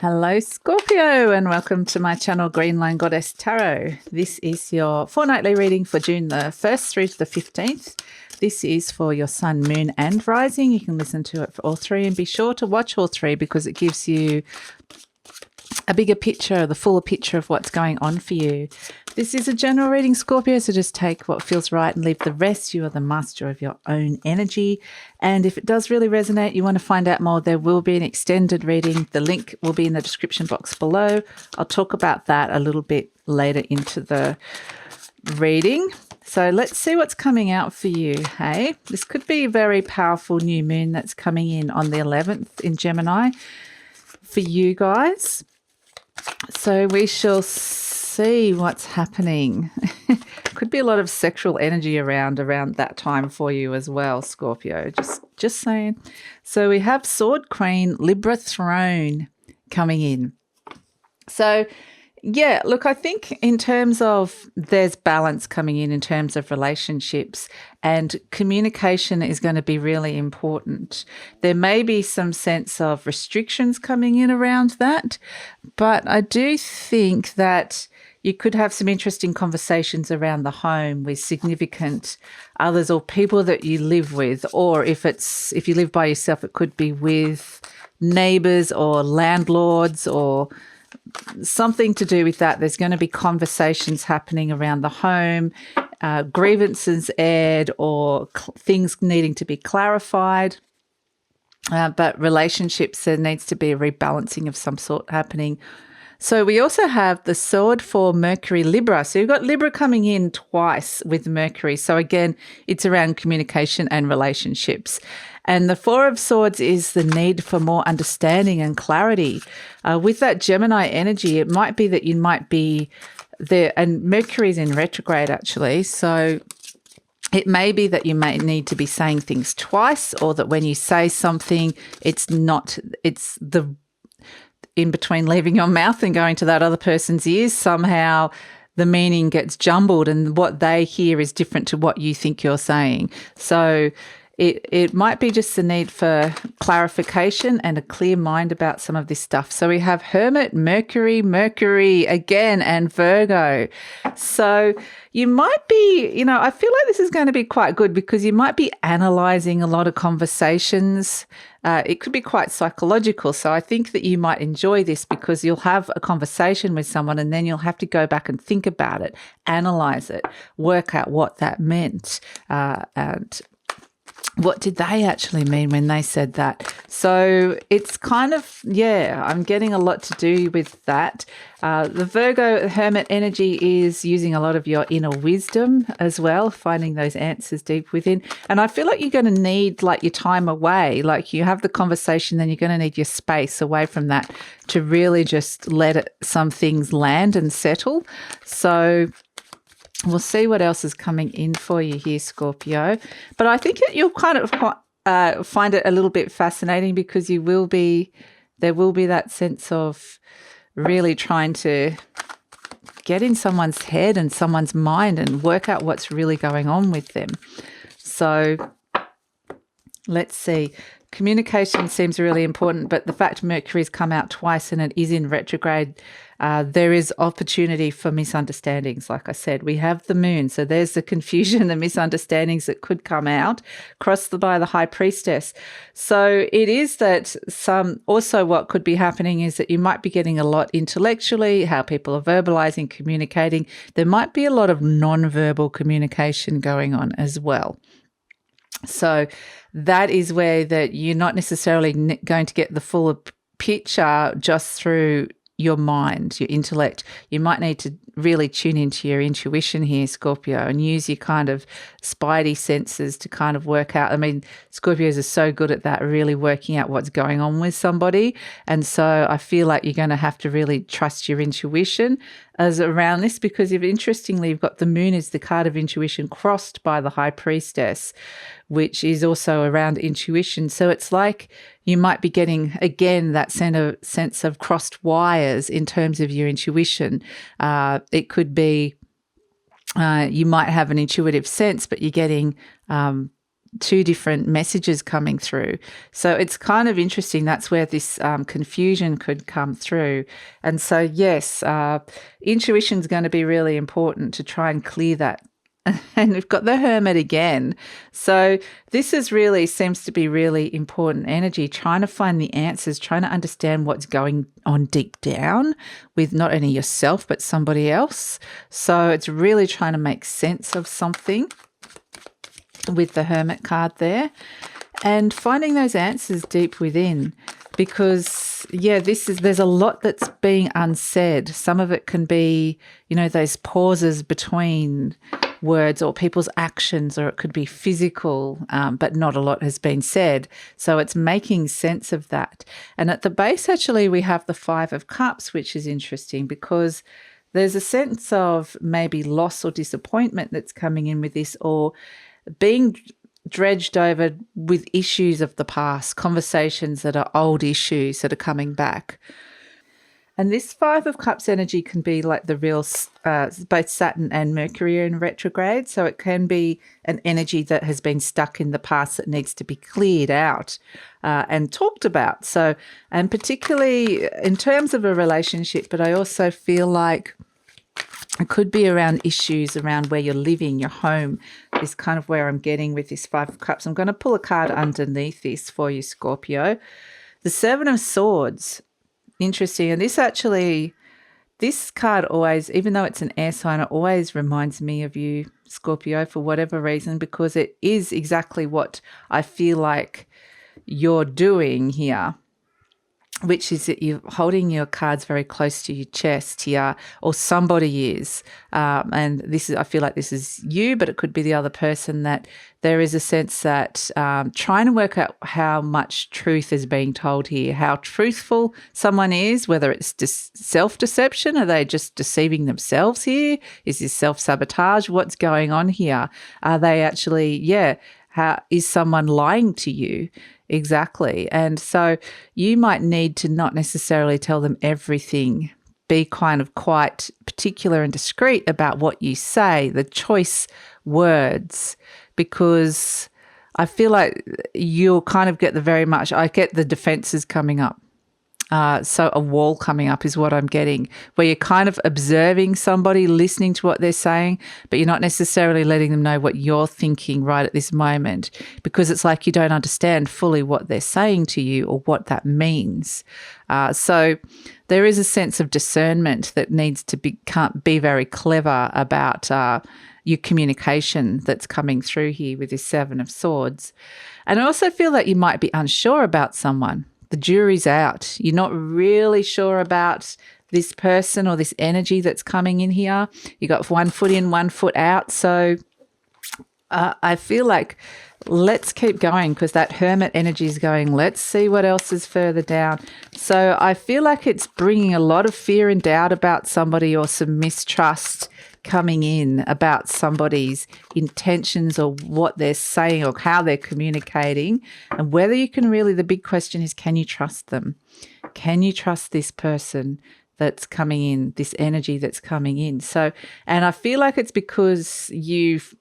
Hello Scorpio, and welcome to my channel GreenLion Goddess Tarot. This is your fortnightly reading for June the 1st through to the 15th. This is for your sun, moon and rising. You can listen to it for all three and be sure to watch all three because it gives you a bigger picture, the fuller picture of what's going on for you. This is a general reading, Scorpio, so just take what feels right and leave the rest. You are the master of your own energy. And if it does really resonate, you want to find out more, there will be an extended reading. The link will be in the description box below. I'll talk about that a little bit later into the reading. So let's see what's coming out for you, hey? This could be a very powerful new moon that's coming in on the 11th in Gemini for you guys. So we shall see what's happening. Could be a lot of sexual energy around that time for you as well, Scorpio. Just saying. So we have Sword Queen, Libra Throne coming in. So yeah, look, I think in terms of there's balance coming in terms of relationships, and communication is going to be really important. There may be some sense of restrictions coming in around that, but I do think that you could have some interesting conversations around the home with significant others or people that you live with, or if you live by yourself, it could be with neighbours or landlords or something to do with that. There's going to be conversations happening around the home, grievances aired or things needing to be clarified. But relationships, there needs to be a rebalancing of some sort happening. So we also have the sword for Mercury Libra. So you've got Libra coming in twice with Mercury. So again, it's around communication and relationships. And the Four of Swords is the need for more understanding and clarity. With that Gemini energy, it might be that you might be there, and Mercury is in retrograde actually. So it may be that you may need to be saying things twice, or that when you say something, it's the in between leaving your mouth and going to that other person's ears, somehow the meaning gets jumbled and what they hear is different to what you think you're saying. So it might be just the need for clarification and a clear mind about some of this stuff. So we have Hermit, Mercury again, and Virgo. So you might be, I feel like this is going to be quite good because you might be analysing a lot of conversations. It could be quite psychological. So I think that you might enjoy this because you'll have a conversation with someone and then you'll have to go back and think about it, analyse it, work out what that meant, and what did they actually mean when they said that? So it's kind of, I'm getting a lot to do with that. The Virgo Hermit energy is using a lot of your inner wisdom as well, finding those answers deep within. And I feel like you're going to need like your time away. Like you have the conversation, then you're going to need your space away from that to really just let some things land and settle. So we'll see what else is coming in for you here, Scorpio. But I think you'll kind of find it a little bit fascinating because there will be that sense of really trying to get in someone's head and someone's mind and work out what's really going on with them. So let's see. Communication seems really important, but the fact Mercury's come out twice and it is in retrograde, there is opportunity for misunderstandings. Like I said, we have the moon. So there's the confusion, the misunderstandings that could come out, crossed by the High Priestess. So it is that also what could be happening is that you might be getting a lot intellectually, how people are verbalizing, communicating. There might be a lot of non-verbal communication going on as well. So that is where that you're not necessarily going to get the full picture just through your mind, your intellect. You might need to really tune into your intuition here, Scorpio, and use your kind of spidey senses to kind of work out. I mean, Scorpios are so good at that, really working out what's going on with somebody. And so I feel like you're going to have to really trust your intuition as around this, because interestingly, you've got the moon as the card of intuition crossed by the High Priestess, which is also around intuition. So it's like you might be getting, again, that sense of crossed wires in terms of your intuition. It could be you might have an intuitive sense, but you're getting two different messages coming through. So it's kind of interesting. That's where this confusion could come through. And so, yes, intuition is going to be really important to try and clear that. And we've got the Hermit again. So this is really seems to be really important energy, trying to find the answers, trying to understand what's going on deep down with not only yourself but somebody else. So it's really trying to make sense of something with the Hermit card there and finding those answers deep within. Because, yeah, there's a lot that's being unsaid. Some of it can be, you know, those pauses between words or people's actions, or it could be physical, but not a lot has been said. So it's making sense of that. And at the base, actually, we have the Five of Cups, which is interesting because there's a sense of maybe loss or disappointment that's coming in with this, or being dredged over with issues of the past, conversations that are old issues that are coming back. And this Five of Cups energy can be like the real, both Saturn and Mercury are in retrograde. So it can be an energy that has been stuck in the past that needs to be cleared out and talked about. So, and particularly in terms of a relationship, but I also feel like it could be around issues around where you're living, your home is kind of where I'm getting with this Five of Cups. I'm going to pull a card underneath this for you, Scorpio. The Seven of Swords. Interesting. And this card always, even though it's an air sign, it always reminds me of you, Scorpio, for whatever reason, because it is exactly what I feel like you're doing here, which is that you're holding your cards very close to your chest here, or somebody is. And this is, I feel like this is you, but it could be the other person, that there is a sense that trying to work out how much truth is being told here, how truthful someone is, whether it's self-deception, are they just deceiving themselves here? Is this self-sabotage? What's going on here? Are they actually, is someone lying to you? Exactly. And so you might need to not necessarily tell them everything. Be kind of quite particular and discreet about what you say, the choice words, because I feel like you'll kind of get I get the defenses coming up. So a wall coming up is what I'm getting, where you're kind of observing somebody, listening to what they're saying, but you're not necessarily letting them know what you're thinking right at this moment, because it's like you don't understand fully what they're saying to you or what that means. So there is a sense of discernment that needs to be very clever about your communication that's coming through here with this Seven of Swords. And I also feel that you might be unsure about someone. The jury's out. You're not really sure about this person or this energy that's coming in here. You got one foot in, one foot out. So I feel like let's keep going, because that Hermit energy is going, let's see what else is further down. So I feel like it's bringing a lot of fear and doubt about somebody, or some mistrust coming in about somebody's intentions or what they're saying or how they're communicating, and whether you can really, the big question is, can you trust them? Can you trust this person that's coming in, this energy that's coming in? So, and I feel like it's because you've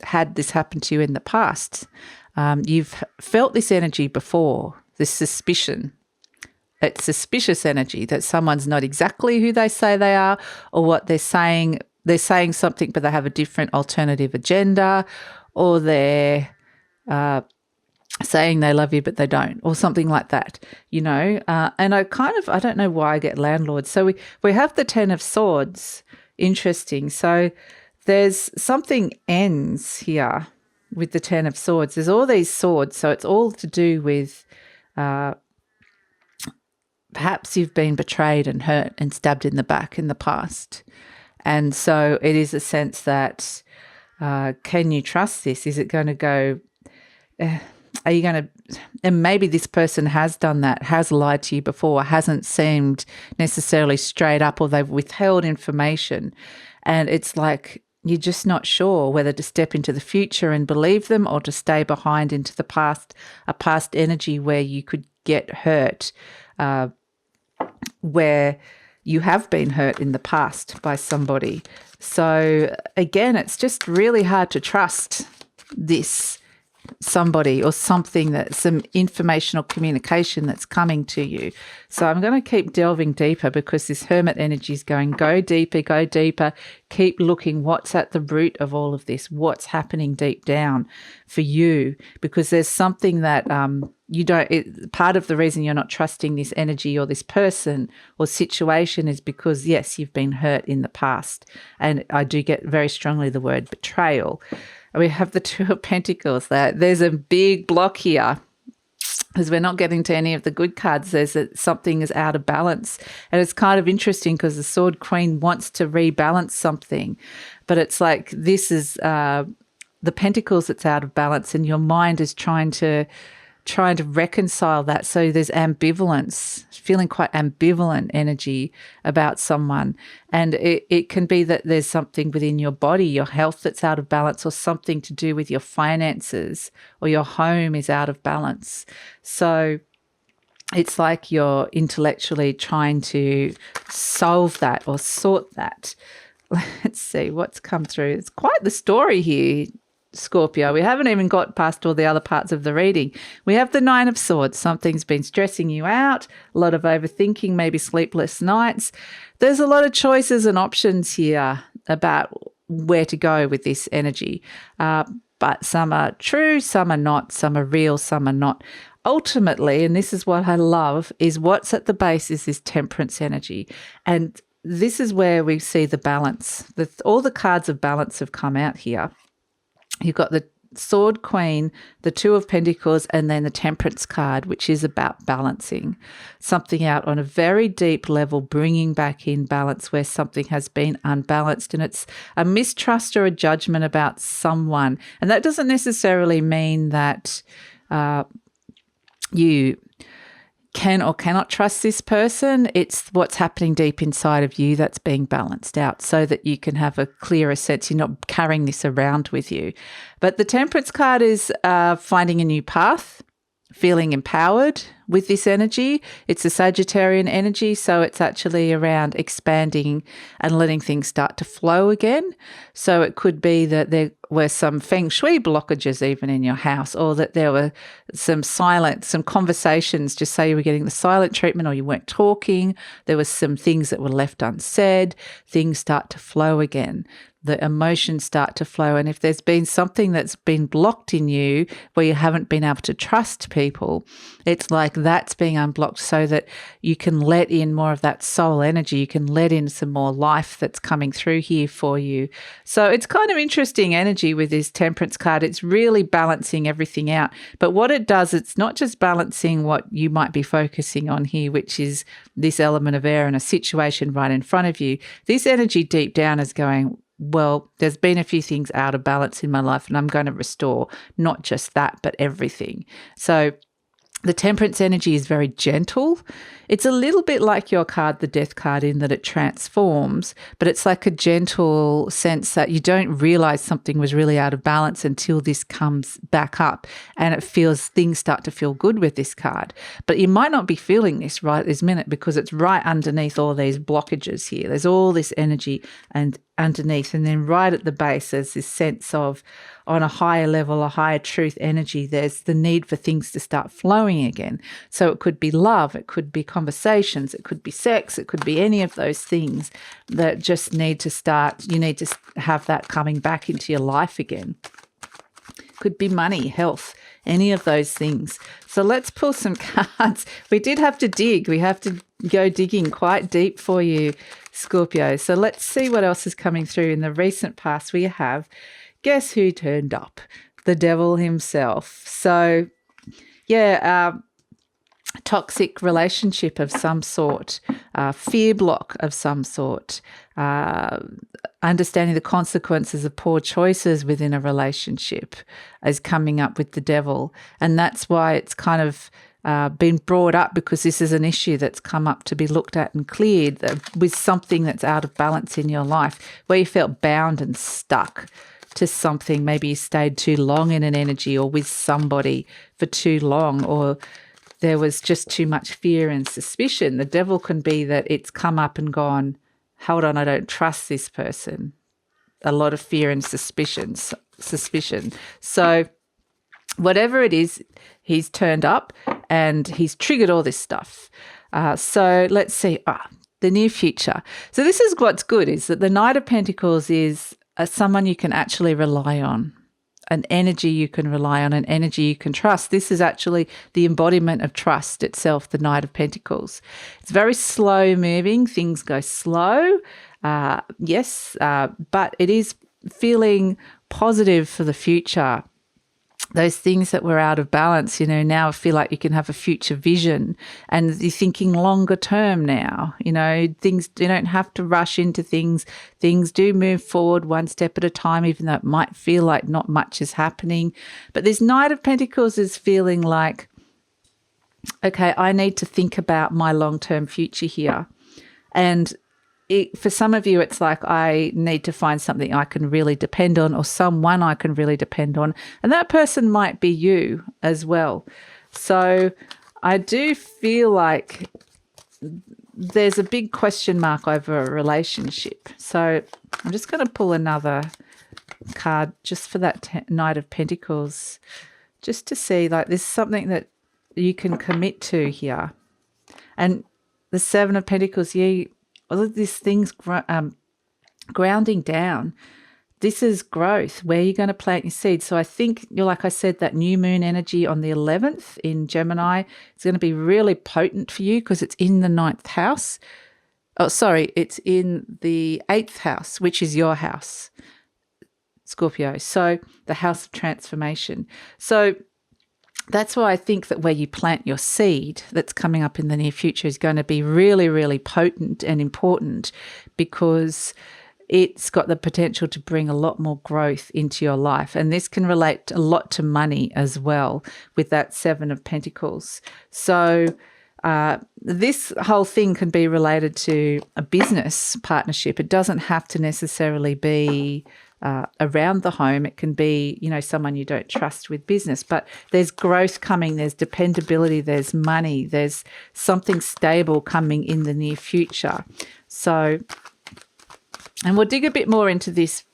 had this happen to you in the past. You've felt this energy before, this suspicion. It's suspicious energy that someone's not exactly who they say they are, or what they're saying. They're saying something, but they have a different alternative agenda, or they're saying they love you, but they don't, or something like that, you know. And I don't know why I get landlord. So we have the Ten of Swords. Interesting. So there's something ends here with the Ten of Swords. There's all these swords. So it's all to do with perhaps you've been betrayed and hurt and stabbed in the back in the past. And so it is a sense that, can you trust this? Is it going to go, are you going to, and maybe this person has done that, has lied to you before, hasn't seemed necessarily straight up, or they've withheld information. And it's like, you're just not sure whether to step into the future and believe them, or to stay behind into the past, a past energy where you could get hurt, where you have been hurt in the past by somebody. So again, it's just really hard to trust this somebody or something, that's some information or communication that's coming to you. So I'm going to keep delving deeper, because this Hermit energy is going, go deeper, keep looking what's at the root of all of this, what's happening deep down for you, because there's something that part of the reason you're not trusting this energy or this person or situation is because, yes, you've been hurt in the past. And I do get very strongly the word betrayal. We have the Two of Pentacles. There's a big block here, because we're not getting to any of the good cards. There's something is out of balance. And it's kind of interesting, because the Sword Queen wants to rebalance something. But it's like, this is the Pentacles that's out of balance, and your mind is trying to reconcile that. So there's ambivalence, feeling quite ambivalent energy about someone. And it can be that there's something within your body, your health, that's out of balance, or something to do with your finances, or your home is out of balance. So it's like you're intellectually trying to solve that or sort that. Let's see what's come through. It's quite the story here, Scorpio. We haven't even got past all the other parts of the reading. We have the Nine of Swords. Something's been stressing you out, a lot of overthinking, maybe sleepless nights. There's a lot of choices and options here about where to go with this energy. But some are true, some are not, some are real, some are not. Ultimately, and this is what I love, is what's at the base is this Temperance energy. And this is where we see the balance. All the cards of balance have come out here. You've got the Sword Queen, the Two of Pentacles, and then the Temperance card, which is about balancing something out on a very deep level, bringing back in balance where something has been unbalanced. And it's a mistrust or a judgment about someone. And that doesn't necessarily mean that you can or cannot trust this person. It's what's happening deep inside of you that's being balanced out, so that you can have a clearer sense. You're not carrying this around with you. But the Temperance card is finding a new path, feeling empowered with this energy. It's a Sagittarian energy, so it's actually around expanding and letting things start to flow again. So it could be that there were some feng shui blockages even in your house, or that there were some conversations, just say you were getting the silent treatment or you weren't talking. There were some things that were left unsaid. Things start to flow again. The emotions start to flow. And if there's been something that's been blocked in you where you haven't been able to trust people, it's like that's being unblocked, so that you can let in more of that soul energy. You can let in some more life that's coming through here for you. So it's kind of interesting energy with this Temperance card. It's really balancing everything out. But what it does, it's not just balancing what you might be focusing on here, which is this element of air and a situation right in front of you. This energy deep down is going, well, there's been a few things out of balance in my life, and I'm going to restore not just that, but everything. So the Temperance energy is very gentle. It's a little bit like your card, the Death card, in that it transforms, but it's like a gentle sense that you don't realize something was really out of balance until this comes back up, and things start to feel good with this card. But you might not be feeling this right this minute, because it's right underneath all these blockages here. There's all this energy and underneath, and then right at the base there's this sense of, on a higher level, a higher truth energy, there's the need for things to start flowing again. So it could be love, it could be conversations, it could be sex, it could be any of those things that just need to start. You need to have that coming back into your life again. Could be money, health, any of those things. So let's pull some cards. We did have to dig. We have to go digging quite deep for you, Scorpio. So let's see what else is coming through. In the recent past, we have, guess who turned up? The devil himself. So, yeah, toxic relationship of some sort, fear block of some sort, understanding the consequences of poor choices within a relationship is coming up with the devil. And that's why it's kind of been brought up, because this is an issue that's come up to be looked at and cleared with something that's out of balance in your life, where you felt bound and stuck to something. Maybe you stayed too long in an energy or with somebody for too long, or there was just too much fear and suspicion. The devil can be that it's come up and gone, hold on, I don't trust this person. A lot of fear and suspicion. So Whatever it is, he's turned up and he's triggered all this stuff. So let's see. The near future. So this is what's good, is that the Knight of Pentacles is someone you can actually rely on, an energy you can rely on, an energy you can trust. This is actually the embodiment of trust itself, the Knight of Pentacles. It's very slow moving. Things go slow, yes, but it is feeling positive for the future. Those things that were out of balance, now I feel like you can have a future vision and you're thinking longer term now. Things, you don't have to rush into things. Things do move forward one step at a time, even though it might feel like not much is happening. But this Knight of Pentacles is feeling like, okay, I need to think about my long-term future here. And for some of you, it's like, I need to find something I can really depend on, or someone I can really depend on. And that person might be you as well. So I do feel like there's a big question mark over a relationship. So I'm just going to pull another card just for that Knight of Pentacles, just to see, like, there's something that you can commit to here. And the Seven of Pentacles, all of these things grounding down. This is growth, where you're going to plant your seeds. So I think, like I said, that new moon energy on the 11th in Gemini is going to be really potent for you, because it's in the 9th house. Oh, sorry, it's in the 8th house, which is your house, Scorpio. So the house of transformation. So that's why I think that where you plant your seed that's coming up in the near future is going to be really, really potent and important, because it's got the potential to bring a lot more growth into your life. And this can relate a lot to money as well, with that Seven of Pentacles. So this whole thing can be related to a business partnership. It doesn't have to necessarily be around the home. It can be, someone you don't trust with business, but there's growth coming, there's dependability, there's money, there's something stable coming in the near future. So, and we'll dig a bit more into this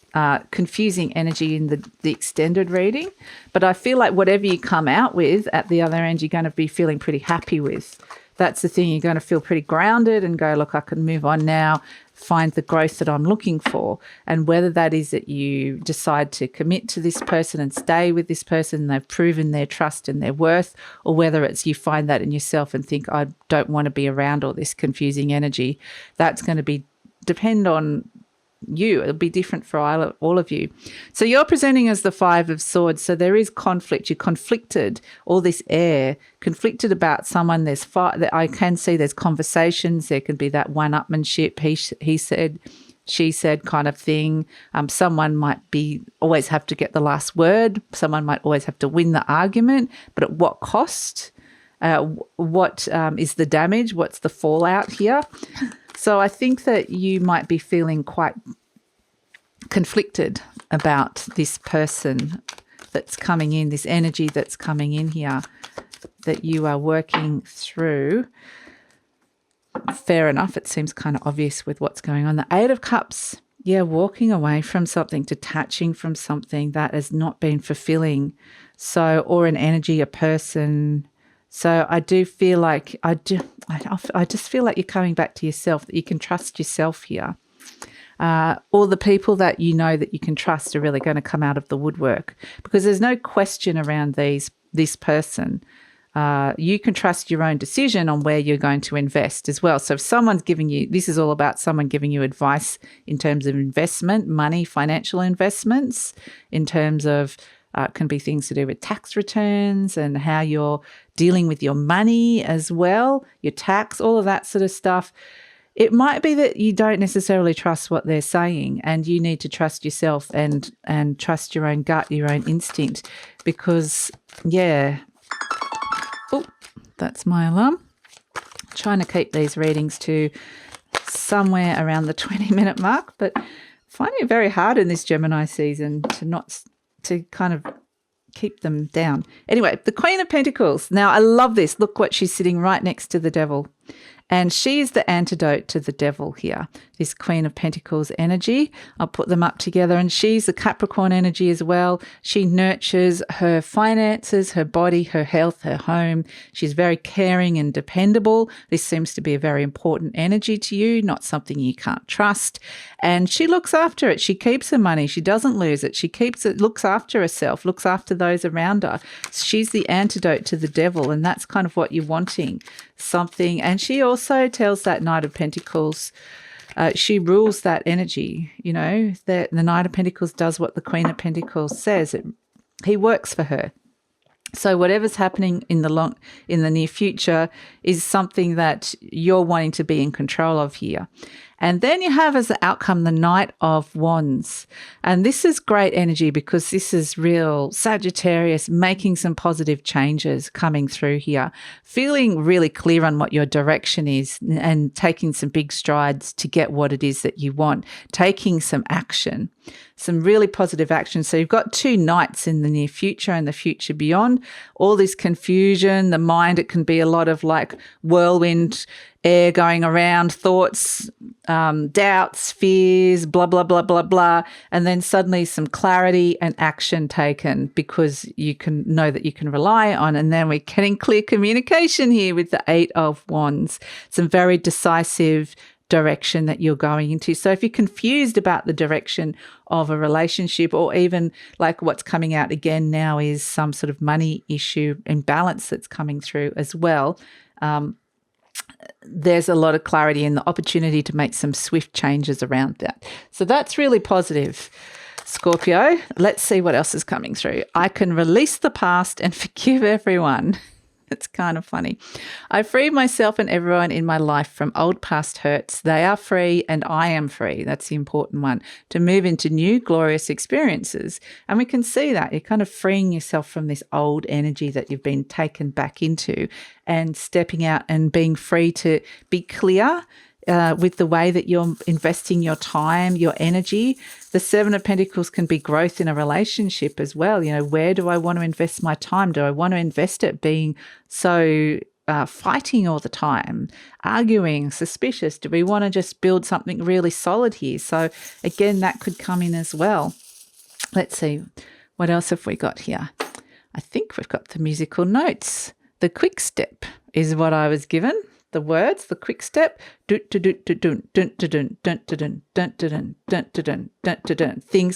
confusing energy in the extended reading, but I feel like whatever you come out with at the other end, you're going to be feeling pretty happy with. That's the thing. You're going to feel pretty grounded and go, look, I can move on now, find the growth that I'm looking for. And whether that is that you decide to commit to this person and stay with this person, and they've proven their trust and their worth, or whether it's you find that in yourself and think, I don't want to be around all this confusing energy, that's going to depend on you. It'll be different for all of you. So you're presenting as the Five of Swords. So there is conflict. You're conflicted, all this air, conflicted about someone. There's fight. I can see there's conversations. There can be that one-upmanship, he said, she said kind of thing. Someone might always have to get the last word. Someone might always have to win the argument, but at what cost? What is the damage? What's the fallout here? So I think that you might be feeling quite conflicted about this person that's coming in, this energy that's coming in here that you are working through. Fair enough. It seems kind of obvious with what's going on. The Eight of Cups, walking away from something, detaching from something that has not been fulfilling. So, or an energy, a person. So I do feel like I just feel like you're coming back to yourself, that you can trust yourself here. All the people that you know that you can trust are really going to come out of the woodwork, because there's no question around this person. You can trust your own decision on where you're going to invest as well. So if someone's giving you, this is all about someone giving you advice in terms of investment, money, financial investments, in terms of can be things to do with tax returns and how you're dealing with your money as well, your tax, all of that sort of stuff. It might be that you don't necessarily trust what they're saying, and you need to trust yourself and trust your own gut, your own instinct, because, oh, that's my alarm. Trying to keep these readings to somewhere around the 20-minute mark, but finding it very hard in this Gemini season to kind of keep them down. Anyway, the Queen of Pentacles. Now, I love this. Look what she's sitting right next to the Devil. And she is the antidote to the devil here, this Queen of Pentacles energy. I'll put them up together. And she's the Capricorn energy as well. She nurtures her finances, her body, her health, her home. She's very caring and dependable. This seems to be a very important energy to you, not something you can't trust. And she looks after it. She keeps her money. She doesn't lose it. She keeps it, looks after herself, looks after those around her. She's the antidote to the devil, and that's kind of what you're wanting, something. And she also tells that Knight of Pentacles, she rules that energy, you know, that the Knight of Pentacles does what the Queen of Pentacles says. He works for her. So whatever's happening in the near future is something that you're wanting to be in control of here. And then you have as the outcome the Knight of Wands. And this is great energy because this is real Sagittarius making some positive changes coming through here, feeling really clear on what your direction is and taking some big strides to get what it is that you want, taking some action, some really positive action. So you've got two knights in the near future and the future beyond. All this confusion, the mind, it can be a lot of like whirlwind air going around, thoughts, doubts, fears, blah, blah, blah, blah, blah. And then suddenly some clarity and action taken because you can know that you can rely on. And then we're getting clear communication here with the Eight of Wands. Some very decisive direction that you're going into. So if you're confused about the direction of a relationship, or even like what's coming out again now is some sort of money issue imbalance that's coming through as well, there's a lot of clarity and the opportunity to make some swift changes around that. So that's really positive, Scorpio. Let's see what else is coming through. I can release the past and forgive everyone. It's kind of funny. I free myself and everyone in my life from old past hurts. They are free and I am free. That's the important one. To move into new glorious experiences. And we can see that. You're kind of freeing yourself from this old energy that you've been taken back into and stepping out and being free to be clear with the way that you're investing your time, your energy. The Seven of Pentacles can be growth in a relationship as well. You know, where do I want to invest my time? Do I want to invest it being so fighting all the time, arguing, suspicious? Do we want to just build something really solid here? So again, that could come in as well. Let's see, what else have we got here? I think we've got the musical notes. The quick step is what I was given. The words, the quick step, things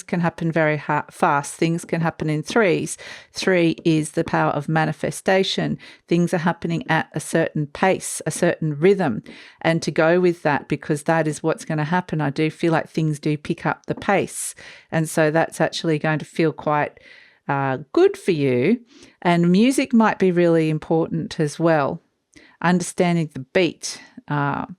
can happen very fast. Things can happen in threes. 3 is the power of manifestation. Things are happening at a certain pace, a certain rhythm. And to go with that, because that is what's going to happen, I do feel like things do pick up the pace. And so that's actually going to feel quite good for you. And music might be really important as well. Understanding the beat. And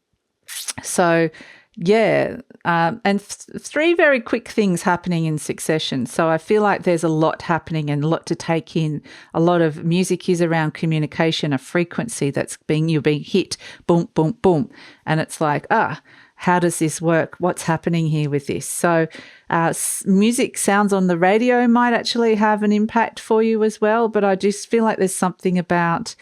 3 very quick things happening in succession. So I feel like there's a lot happening and a lot to take in. A lot of music is around communication, a frequency that's you're being hit, boom, boom, boom. And it's like, how does this work? What's happening here with this? So music sounds on the radio might actually have an impact for you as well. But I just feel like there's something about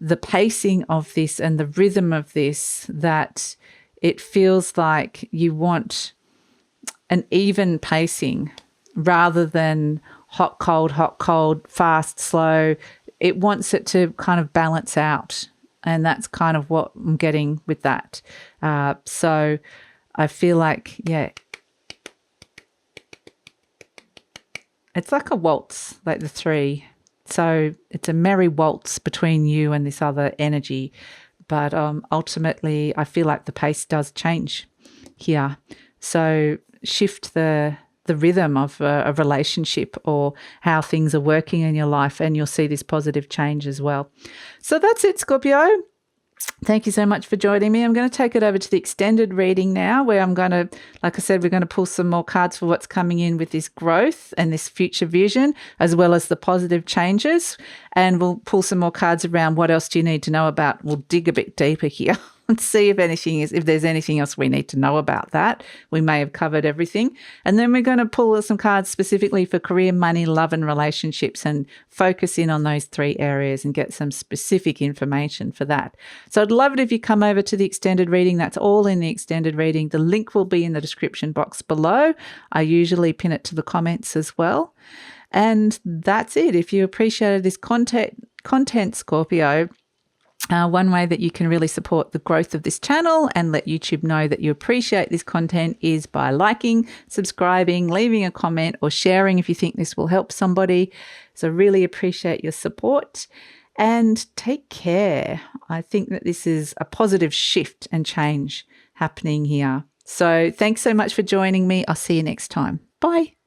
the pacing of this and the rhythm of this that it feels like you want an even pacing rather than hot, cold, fast, slow. It wants it to kind of balance out. And that's kind of what I'm getting with that. So I feel like, it's like a waltz, like the 3. So it's a merry waltz between you and this other energy. But ultimately, I feel like the pace does change here. So shift the rhythm of a relationship or how things are working in your life, and you'll see this positive change as well. So that's it, Scorpio. Thank you so much for joining me. I'm going to take it over to the extended reading now, where I'm going to, like I said, we're going to pull some more cards for what's coming in with this growth and this future vision, as well as the positive changes. And we'll pull some more cards around what else do you need to know about. We'll dig a bit deeper here. and see if there's anything else we need to know about that. We may have covered everything. And then we're going to pull some cards specifically for career, money, love, and relationships, and focus in on those 3 areas and get some specific information for that. So I'd love it if you come over to the extended reading. That's all in the extended reading. The link will be in the description box below. I usually pin it to the comments as well. And that's it. If you appreciated this content, Scorpio, one way that you can really support the growth of this channel and let YouTube know that you appreciate this content is by liking, subscribing, leaving a comment, or sharing if you think this will help somebody. So really appreciate your support, and take care. I think that this is a positive shift and change happening here. So thanks so much for joining me. I'll see you next time. Bye.